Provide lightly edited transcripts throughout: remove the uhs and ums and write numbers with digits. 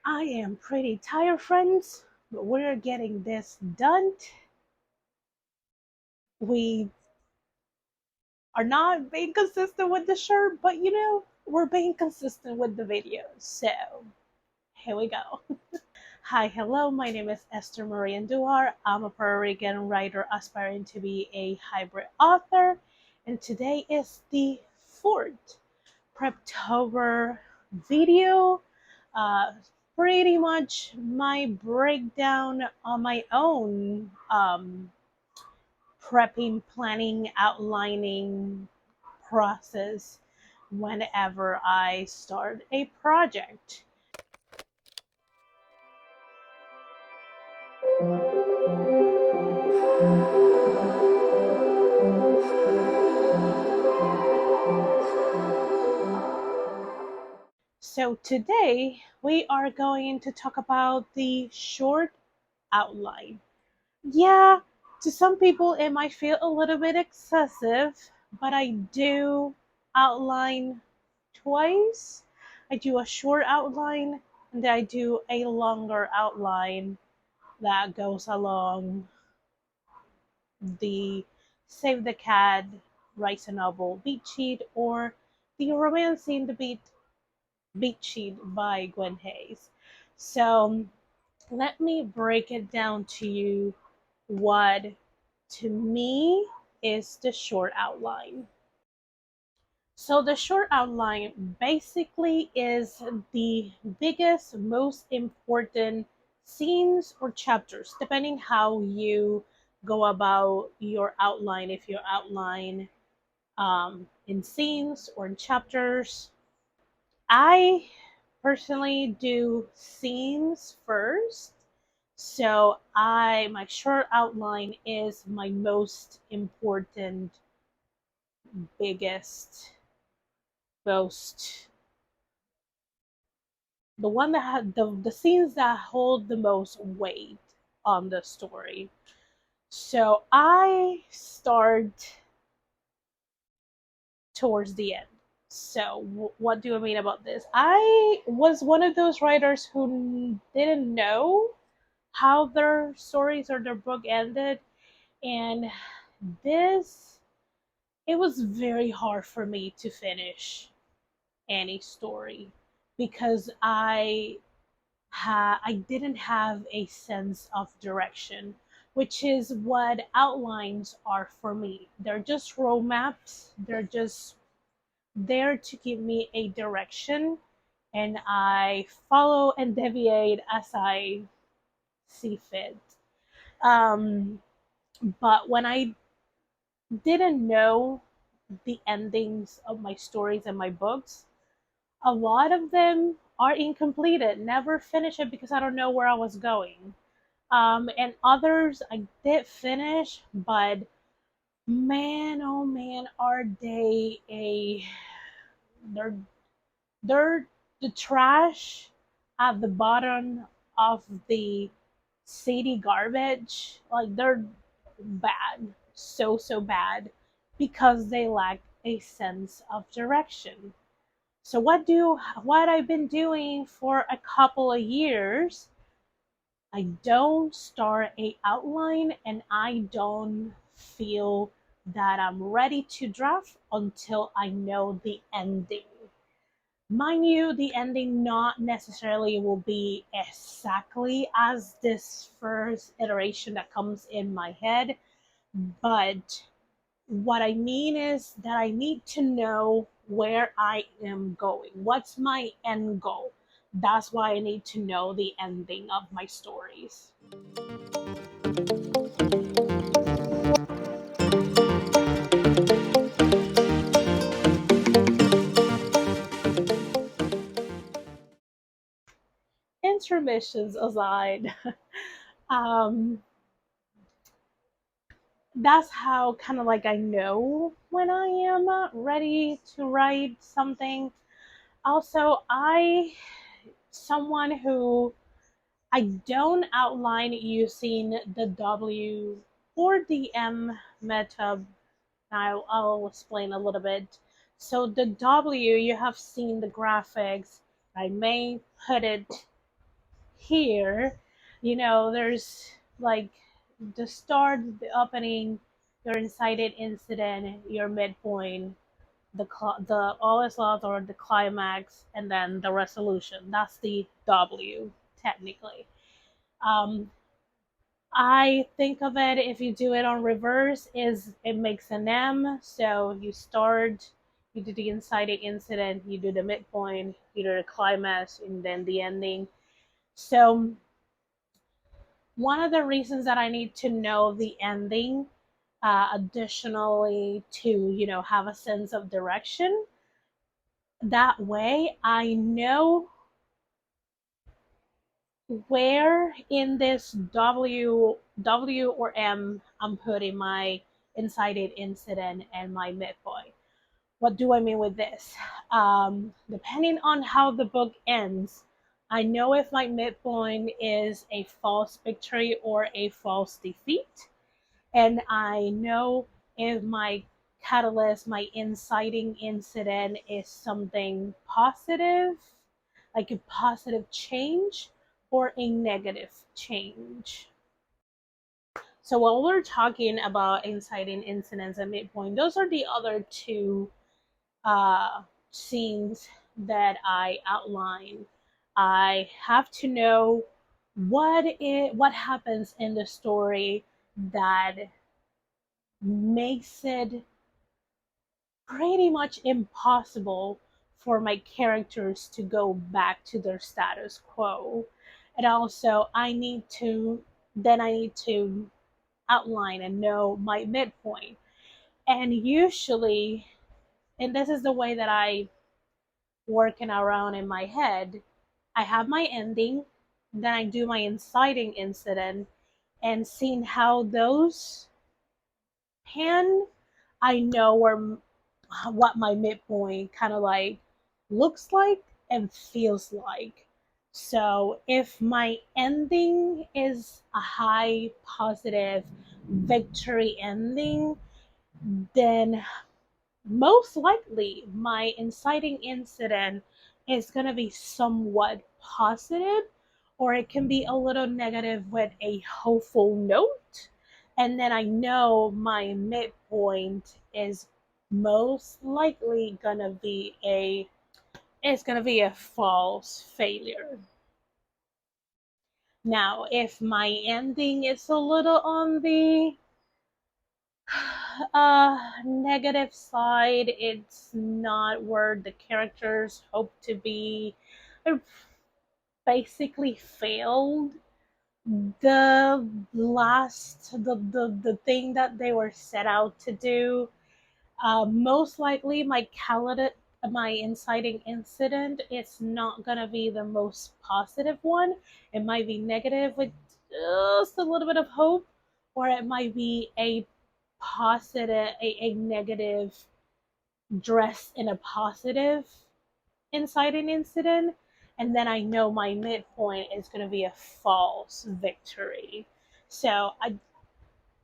I am pretty tired, friends, but we're getting this done. We are not being consistent with the shirt, but we're being consistent with the videos. So, here we go. Hi, hello, my name is Esther Marie Duar. I'm a Puerto Rican writer aspiring to be a hybrid author, and today is the fourth Preptober video. Uh, Pretty much my breakdown on my own prepping, planning, outlining process whenever I start a project. So today we are going to talk about the short outline. Yeah, to some people it might feel a little bit excessive, but I do outline twice. I do a short outline and then I do a longer outline that goes along the Save the Cat, Writes a Novel beat sheet or the Romancing the beat sheet by Gwen Hayes. So let me break it down to you what to me is the short outline. So the short outline basically is the biggest, most important scenes or chapters, depending how you go about your outline. If you outline in scenes or in chapters, I personally do scenes first. So my short outline is my most important, biggest, most the one that had the scenes that hold the most weight on the story. So I start towards the end. So what do I mean about this? I was one of those writers who didn't know how their stories or their book ended, and this it was very hard for me to finish any story because I didn't have a sense of direction, which is what outlines are for me. They're just road maps. They're just there to give me a direction, and I follow and deviate as I see fit. Um, but when I didn't know the endings of my stories and my books, a lot of them are incompleted. Never finish it because I don't know where I was going. And others I did finish, but man, oh man, are they a they're they're the trash at the bottom of the city garbage. Like they're bad, so bad, because they lack a sense of direction. So what I've been doing for a couple of years, I don't start a outline and I don't feel that I'm ready to draft until I know the ending. Mind you, the ending not necessarily will be exactly as this first iteration that comes in my head, but what I mean is that I need to know where I am going. What's my end goal? That's why I need to know the ending of my stories. Intermissions aside, um, that's how kind of like I know when I am ready to write something. Also, someone who I don't outline using the W or the M method. I'll explain a little bit. So the W, you have seen the graphics. I may put it here, there's like the start, the opening, your incited incident, your midpoint, the all is lost or the climax, and then the resolution. That's the W technically. Um, I think of it, if you do it on reverse, is it makes an M. So you start, you do the inciting incident, you do the midpoint, you do the climax, and then the ending. So one of the reasons that I need to know the ending, additionally to have a sense of direction, that way I know where in this or M I'm putting my incited incident and my midpoint. What do I mean with this? Depending on how the book ends, I know if my midpoint is a false victory or a false defeat, and I know if my catalyst, my inciting incident is something positive, like a positive change or a negative change. So while we're talking about inciting incidents and midpoint, those are the other two uh, scenes that I outline. I have to know what happens in the story that makes it pretty much impossible for my characters to go back to their status quo. And also I need to outline and know my midpoint. And usually, and this is the way that I working around in my head, I have my ending, then I do my inciting incident, and seeing how those pan, I know where what my midpoint kind of like looks like and feels like. So if my ending is a high positive victory ending, then most likely my inciting incident is going to be somewhat positive, or it can be a little negative with a hopeful note. And then I know my midpoint is most likely going to be a false failure. Now, if my ending is a little on the negative side, it's not where the characters hope to be. They basically failed the thing that they were set out to do. Most likely my inciting incident is not gonna be the most positive one. It might be negative with just a little bit of hope, or it might be a negative dressed in a positive inciting incident, and then I know my midpoint is going to be a false victory. So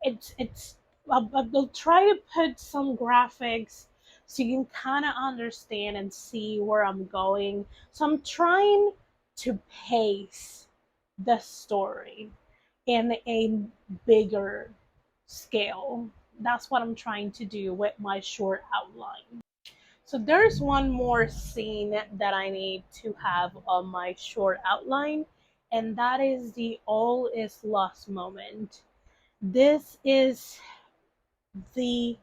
it's I'll try to put some graphics so you can kind of understand and see where I'm going. So I'm trying to pace the story in a bigger scale. That's what I'm trying to do with my short outline. So there's one more scene that I need to have on my short outline, and that is the all is lost moment. This is the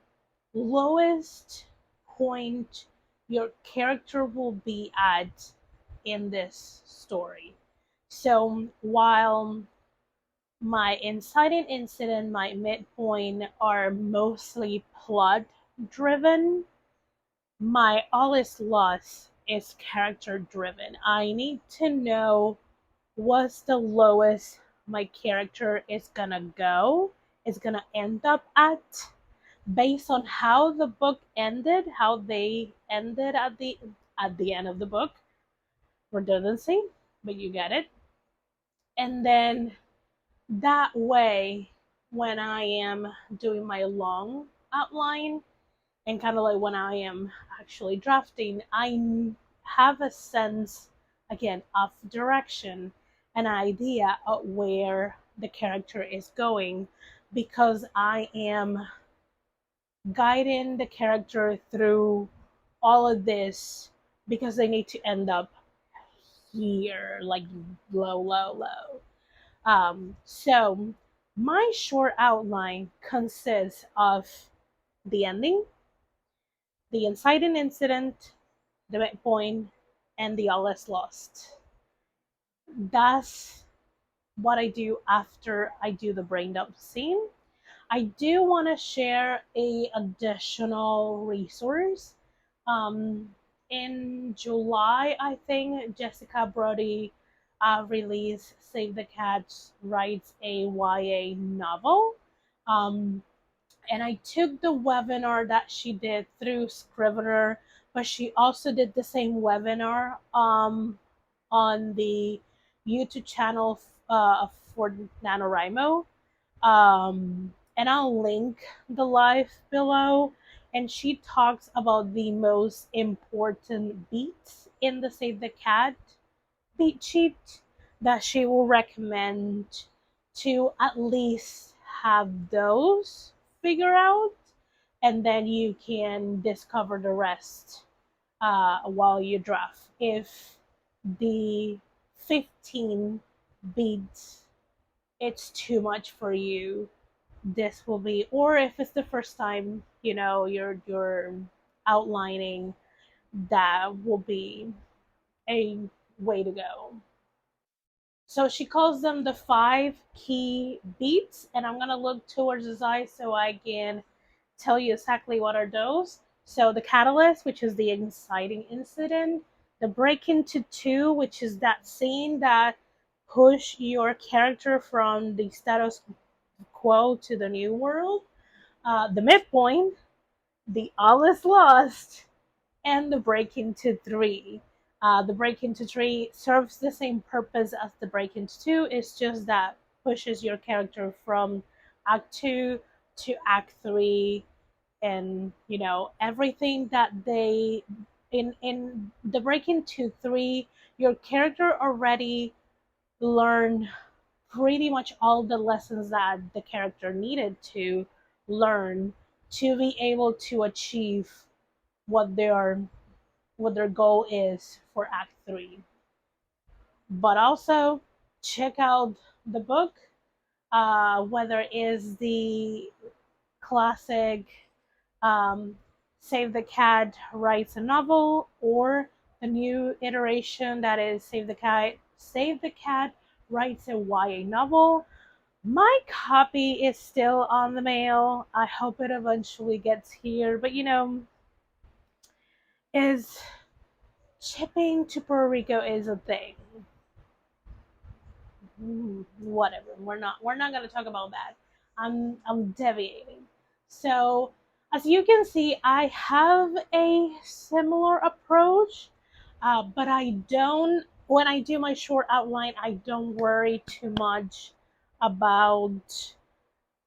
lowest point your character will be at in this story. So while my inciting incident, my midpoint are mostly plot driven, my all is lost is character driven. I need to know what's the lowest my character is gonna go, is gonna end up at, based on how the book ended, how they ended at the end of the book. Redundancy, but you get it. And then that way, when I am doing my long outline, and kind of like when I am actually drafting, I have a sense again of direction, an idea of where the character is going, because I am guiding the character through all of this because they need to end up here, like low, low, low. So my short outline consists of the ending, the inciting incident, the midpoint, and the all is lost. That's what I do after I do the brain dump scene. I do want to share a additional resource. Um, in July, I think Jessica Brody released Save the Cats writes a YA novel. Um, and I took the webinar that she did through Scrivener, but she also did the same webinar on the YouTube channel for NaNoWriMo. And I'll link the live below. And she talks about the most important beats in the Save the Cat beat sheet that she will recommend to at least have those figure out, and then you can discover the rest while you draft. If the 15 beats it's too much for you, this will be, or if it's the first time you're outlining, that will be a way to go. So she calls them the five key beats, and I'm gonna look towards his eyes so I can tell you exactly what are those. So the catalyst, which is the inciting incident, the break into two, which is that scene that push your character from the status quo to the new world, the midpoint, the all is lost, and the break into three. The break into three serves the same purpose as the break into two. It's just that pushes your character from act two to act three, and everything that they in the break into three, your character already learned pretty much all the lessons that the character needed to learn to be able to achieve what their goal is for Act 3. But also check out the book, whether it is the classic um, Save the Cat writes a novel, or the new iteration that is Save the Cat writes a YA novel. My copy is still on the mail. I hope it eventually gets here, but is shipping to Puerto Rico is a thing. Whatever. We're not gonna talk about that. I'm deviating. So as you can see, I have a similar approach, but I don't. When I do my short outline, I don't worry too much about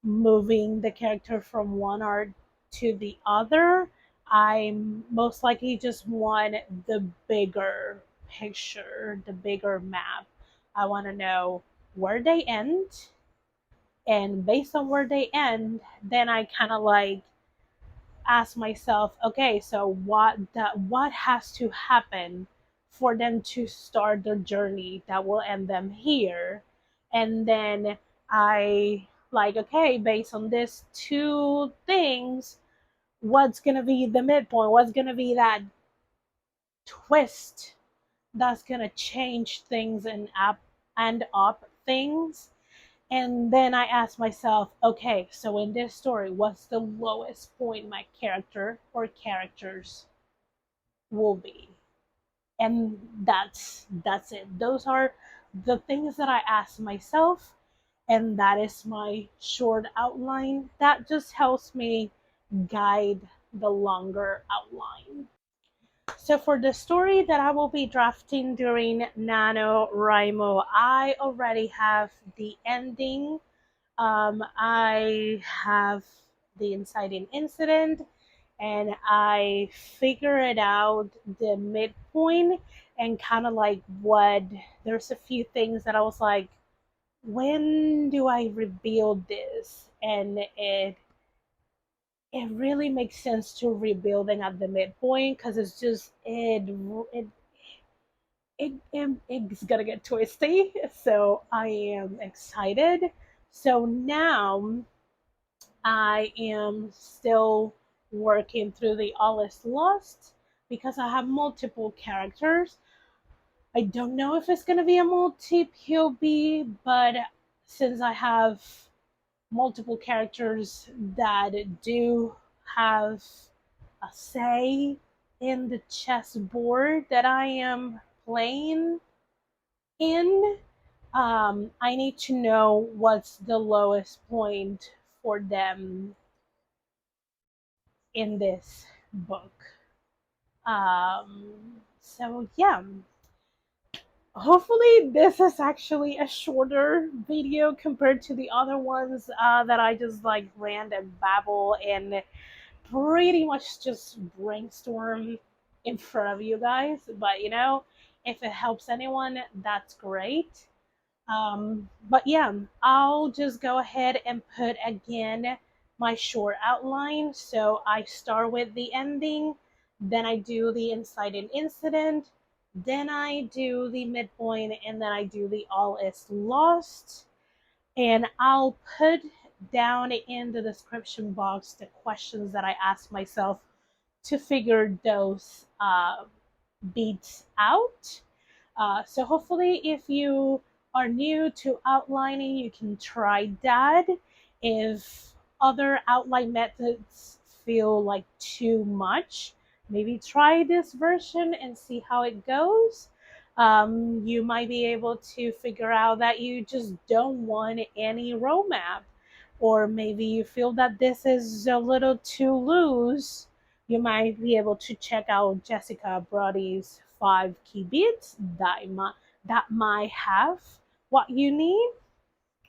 moving the character from one art to the other. I most likely just want the bigger picture, the bigger map. I want to know where they end, and based on where they end, then I kind of like ask myself, okay, so what has to happen for them to start their journey that will end them here? And then I like, okay, based on these two things, what's gonna be the midpoint? What's gonna be that twist that's gonna change things and up things? And then I ask myself, okay, so in this story, what's the lowest point my character or characters will be? And that's it. Those are the things that I ask myself, and that is my short outline. That just helps me guide the longer outline. So for the story that I will be drafting during NaNoWriMo, I already have the ending. I have the inciting incident, and I figured out the midpoint. and kind of like what there's a few things that I was like, when do I rebuild this? And it really makes sense to rebuilding at the midpoint because it's just it's gonna get twisty. So I am excited. So now I am still working through the All Is Lost because I have multiple characters. I don't know if it's gonna be a multi POV, but since I have multiple characters that do have a say in the chessboard that I am playing in, I need to know what's the lowest point for them in this book. So yeah, hopefully this is actually a shorter video compared to the other ones that I just like random babble and pretty much just brainstorm in front of you guys. But if it helps anyone, that's great. But yeah, I'll just go ahead and put again my short outline. So I start with the ending, then I do the inciting incident, then I do the midpoint, and then I do the all is lost. And I'll put down in the description box the questions that I asked myself to figure those beats out. So hopefully, if you are new to outlining, you can try that. If other outline methods feel like too much, maybe try this version and see how it goes. You might be able to figure out that you just don't want any roadmap, or maybe you feel that this is a little too loose. You might be able to check out Jessica Brody's 5 key beats that might have what you need.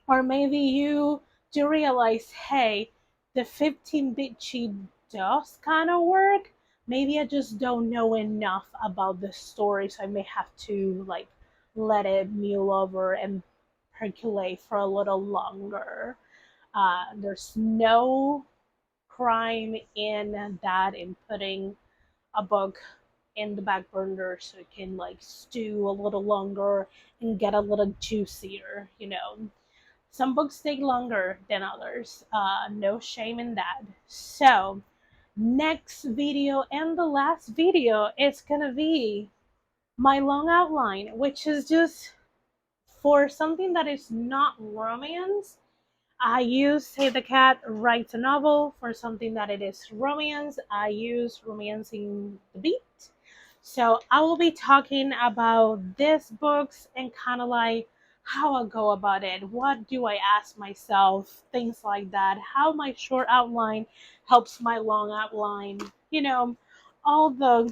Or maybe you do realize, hey, the 15-bit cheat does kind of work. Maybe I just don't know enough about the story, so I may have to like let it mule over and percolate for a little longer. There's no crime in that, in putting a book in the back burner so it can like stew a little longer and get a little juicier. Some books take longer than others. No shame in that. So next video and the last video, it's gonna be my long outline, which is just for something that is not romance. I use Save the Cat writes a novel. For something that it is romance, I use Romancing the Beat. So I will be talking about these books and kind of like how I go about it. What do I ask myself? Things like that. How my short outline helps my long outline. All the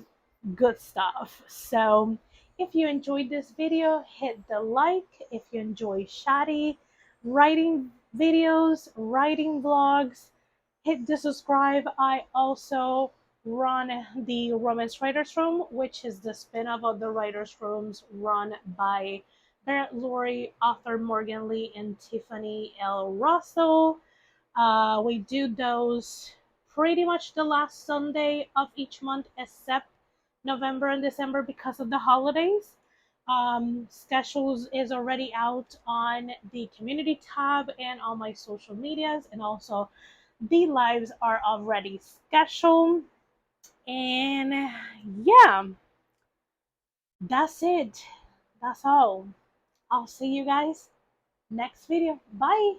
good stuff. So if you enjoyed this video, hit the like. If you enjoy Shadi writing videos, writing vlogs, hit the subscribe. I also run the Romance Writers Room, which is the spin-off of the Writers Rooms run by Barrett Laurie, author Morgan Lee, and Tiffany L. Russell. We do those pretty much the last Sunday of each month, except November and December because of the holidays. Schedules is already out on the community tab and on my social medias, and also the lives are already scheduled. And yeah, that's it. That's all. I'll see you guys next video. Bye.